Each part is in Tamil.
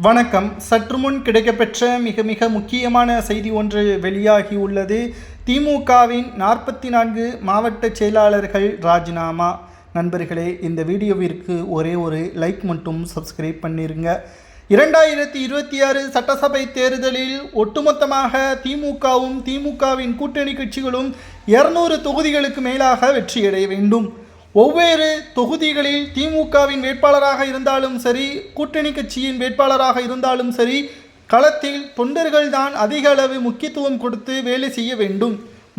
வணக்கம். சற்று முன் கிடைக்கப்பெற்ற மிக முக்கியமான செய்தி ஒன்று வெளியாகி உள்ளது. திமுகவின் 44 மாவட்ட செயலாளர்கள் ராஜினாமா. நண்பர்களே, இந்த வீடியோவிற்கு ஒரே ஒரு லைக் மட்டும் சப்ஸ்கிரைப் பண்ணிருங்க. 2026 சட்டசபை தேர்தலில் ஒட்டுமொத்தமாக திமுகவும் திமுகவின் கூட்டணி கட்சிகளும் 200 தொகுதிகளுக்கு மேலாக வெற்றியடைய வேண்டும். ஒவ்வொரு தொகுதிகளில் திமுகவின் வேட்பாளராக இருந்தாலும் சரி, கூட்டணி கட்சியின் வேட்பாளராக இருந்தாலும் சரி, களத்தில் தொண்டர்கள் தான் அதிக அளவு முக்கியத்துவம் கொடுத்து வேலை செய்ய வேண்டும்.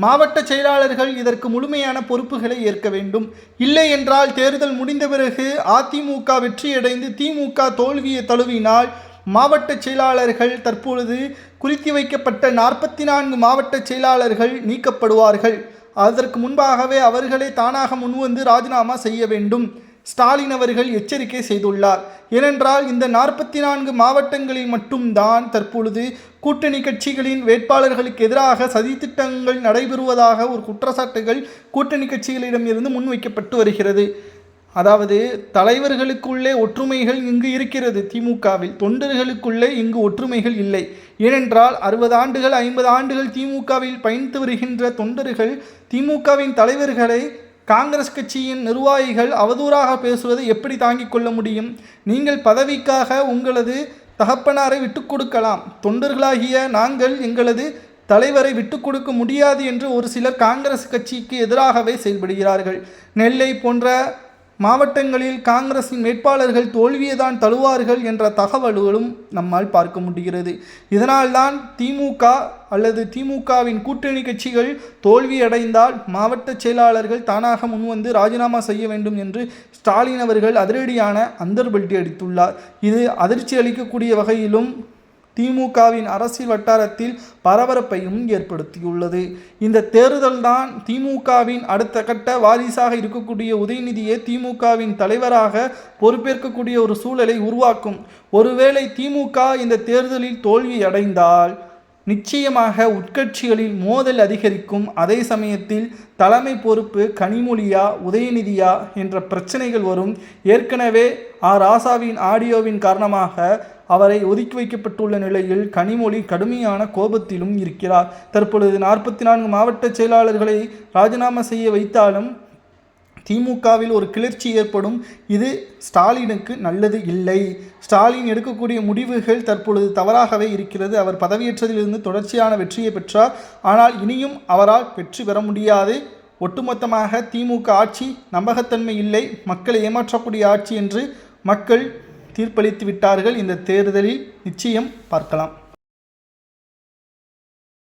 மாவட்ட செயலாளர்கள் இதற்கு முழுமையான பொறுப்புகளை ஏற்க வேண்டும். இல்லை என்றால் தேர்தல் முடிந்த பிறகு அதிமுக வெற்றியடைந்து திமுக தோல்வியை தழுவினால் மாவட்ட செயலாளர்கள் தற்பொழுது குறித்து வைக்கப்பட்ட 44 மாவட்ட செயலாளர்கள் நீக்கப்படுவார்கள். அதற்கு முன்பாகவே அவர்களே தானாக முன்வந்து ராஜினாமா செய்ய வேண்டும். ஸ்டாலின் அவர்கள் எச்சரிக்கை செய்துள்ளார். ஏனென்றால் இந்த 44 மாவட்டங்களில் மட்டும்தான் தற்பொழுது கூட்டணி கட்சிகளின் வேட்பாளர்களுக்கு எதிராக சதித்திட்டங்கள் நடைபெறுவதாக ஒரு குற்றச்சாட்டுகள் கூட்டணி கட்சிகளிடமிருந்து முன்வைக்கப்பட்டு வருகிறது. அதாவது தலைவர்களுக்குள்ளே ஒற்றுமைகள் இங்கு இருக்கிறது. திமுகவில் தொண்டர்களுக்குள்ளே இங்கு ஒற்றுமைகள் இல்லை. ஏனென்றால் 60 ஆண்டுகள் 50 ஆண்டுகள் திமுகவில் பயணித்து வருகின்ற தொண்டர்கள் திமுகவின் தலைவர்களை காங்கிரஸ் கட்சியின் நிர்வாகிகள் அவதூறாக பேசுவதை எப்படி தாங்கிக் கொள்ள முடியும்? நீங்கள் பதவிக்காக உங்களது தகப்பனாரை விட்டுக் கொடுக்கலாம். தொண்டர்களாகிய நாங்கள் எங்களது தலைவரை விட்டுக் கொடுக்க முடியாது என்று ஒரு சிலர் காங்கிரஸ் கட்சிக்கு எதிராகவே செயல்படுகிறார்கள். நெல்லை போன்ற மாவட்டங்களில் காங்கிரசின் வேட்பாளர்கள் தோல்வியைதான் தழுவார்கள் என்ற தகவல்களும் நம்மால் பார்க்க முடிகிறது. இதனால்தான் திமுக அல்லது திமுகவின் கூட்டணி கட்சிகள் தோல்வியடைந்தால் மாவட்ட செயலாளர்கள் தானாக முன்வந்து ராஜினாமா செய்ய வேண்டும் என்று ஸ்டாலின் அவர்கள் அதிரடியான அந்தர்பல்ட்டி அடித்துள்ளார். இது அதிர்ச்சி அளிக்கக்கூடிய வகையிலும் திமுகவின் அரசியல் வட்டாரத்தில் பரபரப்பையும் ஏற்படுத்தியுள்ளது. இந்த தேர்தல் தான் திமுகவின் அடுத்த கட்ட வாரிசாக இருக்கக்கூடிய உதயநிதியை திமுகவின் தலைவராக பொறுப்பேற்கக்கூடிய ஒரு சூழலை உருவாக்கும். ஒருவேளை திமுக இந்த தேர்தலில் தோல்வி அடைந்தால் நிச்சயமாக உட்கட்சிகளில் மோதல் அதிகரிக்கும். அதே சமயத்தில் தலைமை பொறுப்பு கனிமொழியா உதயநிதியா என்ற பிரச்சனைகள் வரும். ஏற்கனவே ராசாவின் ஆடியோவின் காரணமாக அவரை ஒதுக்கி வைக்கப்பட்டுள்ள நிலையில் கனிமொழி கடுமையான கோபத்திலும் இருக்கிறார். தற்பொழுது 44 மாவட்ட செயலாளர்களை ராஜினாமா செய்ய வைத்தாலும் திமுகவில் ஒரு கிளர்ச்சி ஏற்படும். இது ஸ்டாலினுக்கு நல்லது இல்லை. ஸ்டாலின் எடுக்கக்கூடிய முடிவுகள் தற்பொழுது தவறாகவே இருக்கிறது. அவர் பதவியேற்றதிலிருந்து தொடர்ச்சியான வெற்றியை பெற்றார். ஆனால் இனியும் அவரால் வெற்றி பெற முடியாது. ஒட்டுமொத்தமாக திமுக ஆட்சி நம்பகத்தன்மை இல்லை, மக்களை ஏமாற்றக்கூடிய ஆட்சி என்று மக்கள் தீர்ப்பளித்து விட்டார்கள். இந்த தேர்தலில் நிச்சயம் பார்க்கலாம்.